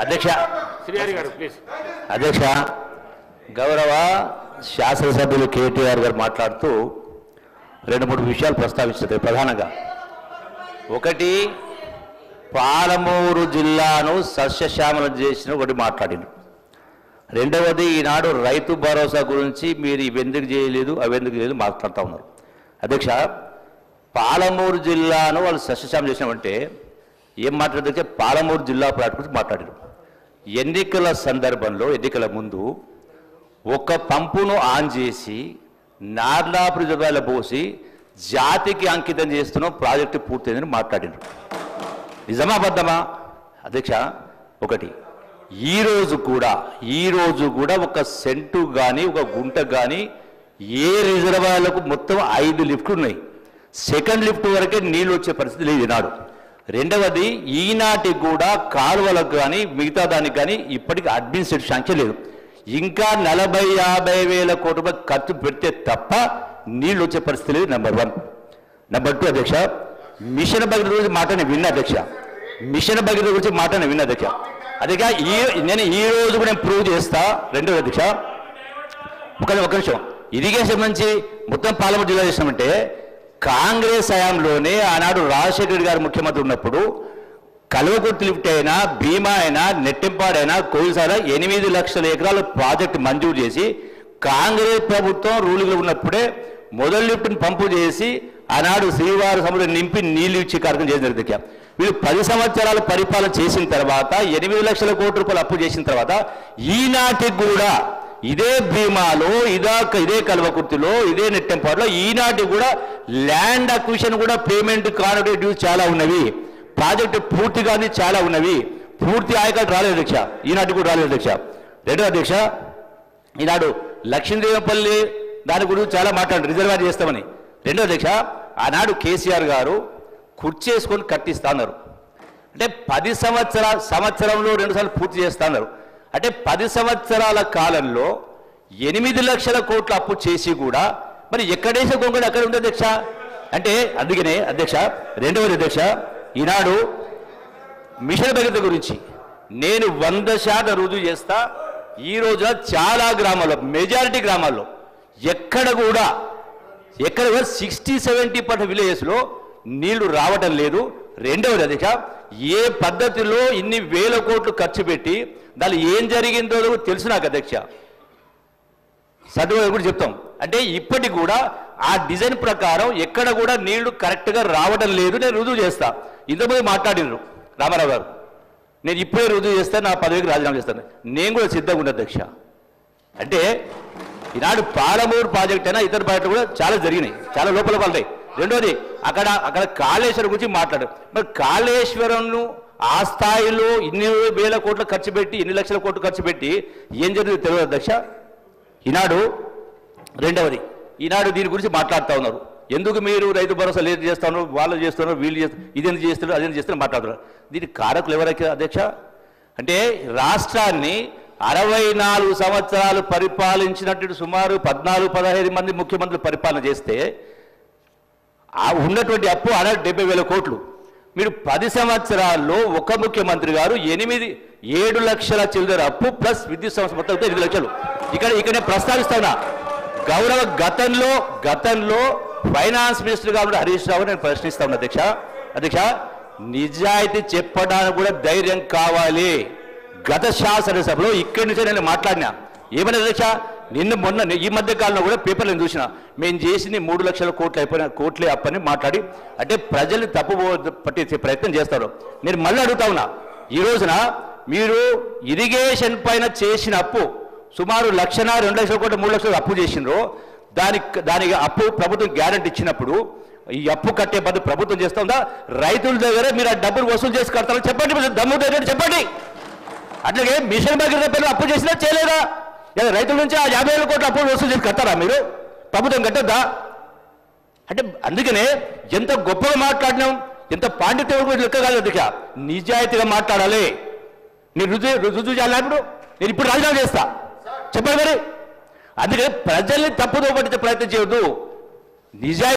అధ్యక్ష శ్రీహరి గారు ప్లీజ్. అధ్యక్ష గౌరవ శాసనసభ్యులు కేటీఆర్ గారు మాట్లాడుతూ 2-3 విషయాలు ప్రస్తావించారు. ప్రధానంగా ఒకటి, పాలమూరు జిల్లాను సస్యశ్యామలం చేసిన ఒకటి మాట్లాడింది. రెండవది, ఈనాడు రైతు భరోసా గురించి మీరు ఇవెందుకు చేయలేదు అవెందుకు చేయలేదు మాట్లాడుతూ ఉన్నారు. అధ్యక్ష పాలమూరు జిల్లాను వాళ్ళు సస్యశ్యామం చేసినామంటే ఏం మాట్లాడితే పాలమూరు జిల్లా ప్రాజెక్టు గురించి మాట్లాడారు. ఎన్నికల సందర్భంలో ఎన్నికల ముందు ఒక పంపును ఆన్ చేసి నార్లాపురి జిల్లాలో పోసి జాతికి అంకితం చేస్తున్నాం ప్రాజెక్టు పూర్తయిందని మాట్లాడారు. నిజమా అబద్ధమా? అధ్యక్ష ఒకటి, ఈరోజు కూడా ఒక సెంటు కానీ ఒక గుంట కానీ ఏ రిజర్వాయర్లకు మొత్తం 5 లిఫ్ట్లు ఉన్నాయి. సెకండ్ లిఫ్ట్ వరకే నీళ్ళు వచ్చే పరిస్థితి లేదు ఈనాడు. రెండవది, ఈనాటికి కూడా కాలువలకు కానీ మిగతా దానికి కానీ ఇప్పటికీ అడ్మినిస్ట్రేటివ్ శాంక్షన్ లేదు. ఇంకా 40-50 వేల కోట్ల రూపాయలు ఖర్చు పెడితే తప్ప నీళ్ళు వచ్చే పరిస్థితి లేదు. నెంబర్ 1. నెంబర్ 2 అధ్యక్ష, మిషన్ భగీరథ గురించి మాట నేను విన్నా అధ్యక్ష. మిషన్ భగీరథ గురించి మాట నేను విన్నా అధ్యక్ష. అదేగా నేను ఈ రోజు కూడా నేను ప్రూవ్ చేస్తా. రెండవది అధ్యక్ష, ఒక నిమిషం, ఇరిగేషన్ నుంచి మొత్తం పాలమూరు జిల్లా చేసినామంటే కాంగ్రెస్ హయాంలోనే ఆనాడు రాజశేఖర రెడ్డి గారు ముఖ్యమంత్రి ఉన్నప్పుడు కల్వకుర్తి లిఫ్ట్ అయినా, భీమా అయినా, నెట్టింపాడైనా, కోయిసాల 8 లక్షల ఎకరాల ప్రాజెక్టు మంజూరు చేసి కాంగ్రెస్ ప్రభుత్వం రూలింగ్లో ఉన్నప్పుడే మొదటి లిఫ్ట్ని పంపు చేసి ఆనాడు శ్రీవారి సముద్రం నింపి నీళ్లు ఇచ్చే కార్యక్రమం చేసిన దగ్గర వీళ్ళు 10 సంవత్సరాల పరిపాలన చేసిన తర్వాత 8 లక్షల కోట్ల రూపాయలు అప్పు చేసిన తర్వాత ఈనాటికి కూడా ఇదే భీమాలో ఇదే కల్వకుర్తిలో ఇదే నెట్టెంపాడులో ఈనాటికి కూడా ల్యాండ్ అక్విజిషన్ కూడా పేమెంట్ కానటువంటి డ్యూస్ చాలా ఉన్నవి. ప్రాజెక్టు పూర్తి కానీ చాలా ఉన్నవి. పూర్తి ఆయకట్టు రాలేదు అధ్యక్ష, ఈనాటికి కూడా రాలేదు అధ్యక్ష. రెండో అధ్యక్ష, ఈనాడు లక్ష్మీదేవపల్లి దాని గురించి చాలా మాట్లాడారు, రిజర్వాయర్ చేస్తామని. రెండో అధ్యక్ష, ఆనాడు కేసీఆర్ గారు కుర్చేసుకొని కట్టిస్తా అన్నారు. అంటే 10 సంవత్సరంలో 2 సార్లు పూర్తి చేస్తా అన్నారు. అంటే 10 సంవత్సరాల కాలంలో 8 లక్షల కోట్ల అప్పు చేసి కూడా మరి ఎక్కడేసే గొంగడు అక్కడ ఉంది అధ్యక్ష. అంటే అందుకనే అధ్యక్ష, రెండవది అధ్యక్ష, ఈనాడు మిషన్ భగీరథ గురించి నేను 100% రుజువు చేస్తా. ఈ రోజున చాలా గ్రామాల్లో, మెజారిటీ గ్రామాల్లో ఎక్కడ కూడా 60-70% విలేజెస్లో నీళ్లు రావటం లేదు. రెండవది అధ్యక్ష, ఏ పద్ధతిలో ఇన్ని వేల కోట్లు ఖర్చు పెట్టి దాని ఏం జరిగిందో తెలుసు నాకు అధ్యక్ష. సర్టిఫికేట్ కూడా చెప్తాం. అంటే ఇప్పటికి కూడా ఆ డిజైన్ ప్రకారం ఎక్కడ కూడా నీళ్లు కరెక్ట్గా రావడం లేదు. నేను రుజువు చేస్తా. ఇంతకుముందు మాట్లాడినారు రామారావు గారు, నేను ఇప్పుడే రుజువు చేస్తాను, నా పదవికి రాజీనామా చేస్తాను. నేను కూడా సిద్ధంగా ఉన్నా అధ్యక్ష. అంటే ఈనాడు పాలమూరు ప్రాజెక్ట్ అయినా ఇతర ప్రాజెక్టులు కూడా చాలా జరిగినాయి, చాలా లోపల పడ్డాయి. రెండోది అక్కడ కాళేశ్వరం గురించి మాట్లాడారు. మరి కాళేశ్వరంను ఆ స్థాయిలో ఇన్ని వేల కోట్లు ఖర్చు పెట్టి, 8 లక్షల కోట్లు ఖర్చు పెట్టి ఏం జరిగింది తెలియదు అధ్యక్ష. ఈనాడు రెండవది, ఈనాడు దీని గురించి మాట్లాడుతూ ఉన్నారు. ఎందుకు మీరు రైతు భరోసా లేదు చేస్తున్నారు, వాళ్ళు చేస్తున్నారు, వీళ్ళు చేస్తున్నారు, ఇదేందుకు చేస్తున్నారు, అదేందుకు చేస్తున్నారు మాట్లాడుతున్నారు. దీనికి కారకులు ఎవరైతే అధ్యక్ష? అంటే రాష్ట్రాన్ని 64 సంవత్సరాలు పరిపాలించినట్టు సుమారు 14-15 మంది ముఖ్యమంత్రులు పరిపాలన చేస్తే ఉన్నటువంటి అప్పు 70,000 కోట్లు. మీరు 10 సంవత్సరాల్లో ఒక ముఖ్యమంత్రి గారు 7 లక్షల చిల్లర అప్పు ప్లస్ విద్యుత్ సంస్థ మొత్తం 8 లక్షలు. ఇక్కడ నేను ప్రస్తావిస్తా ఉన్నా. గౌరవ గతంలో ఫైనాన్స్ మినిస్టర్ గారు హరీష్ రావు నేను ప్రశ్నిస్తా ఉన్నా అధ్యక్ష, నిజాయితీ చెప్పడానికి కూడా ధైర్యం కావాలి. గత శాసనసభలో ఇక్కడి నుంచే నేను మాట్లాడినా. ఏమన్నా అధ్యక్ష, మొన్న ఈ మధ్య కాలంలో కూడా పేపర్లను చూసిన మేము చేసింది 3 లక్షల కోట్లే అప్పని మాట్లాడి, అంటే ప్రజల్ని తప్పు పట్టించే ప్రయత్నం చేస్తారు. నేను మళ్ళీ అడుగుతా ఉన్నా, ఈ రోజున మీరు ఇరిగేషన్ పైన చేసిన అప్పు సుమారు 1,00,000, 2 లక్షల కోట్లు, 3 లక్షలు అప్పు చేసినారో దానికి అప్పు ప్రభుత్వం గ్యారెంటీ ఇచ్చినప్పుడు ఈ అప్పు కట్టే బదులు ప్రభుత్వం చేస్తుందా? రైతుల దగ్గర మీరు ఆ డబ్బులు వసూలు చేసి కడతారని చెప్పండి, దమ్ము దగ్గర చెప్పండి. అట్లాగే మిషన్ భగీరథ పేరు అప్పు చేసినా చేయలేదా? రైతుల నుంచి ఆ 50,000 కోట్ల అప్పు వసూలు చేసి కట్టారా మీరు? ప్రభుత్వం కట్టద్దా? అంటే అందుకనే ఎంత గొప్పగా మాట్లాడినాం, ఎంత పాండిత్యం లెక్క కాదు అధ్యక్ష. నిజాయితీగా మాట్లాడాలి. నేను రుజువు చేయాలి. ఇప్పుడు రాజీనామా చేస్తా చెప్పండి మరి. అందుకని ప్రజల్ని తప్పుదో పట్టించే ప్రయత్నం చేయొద్దు. నిజాయితీ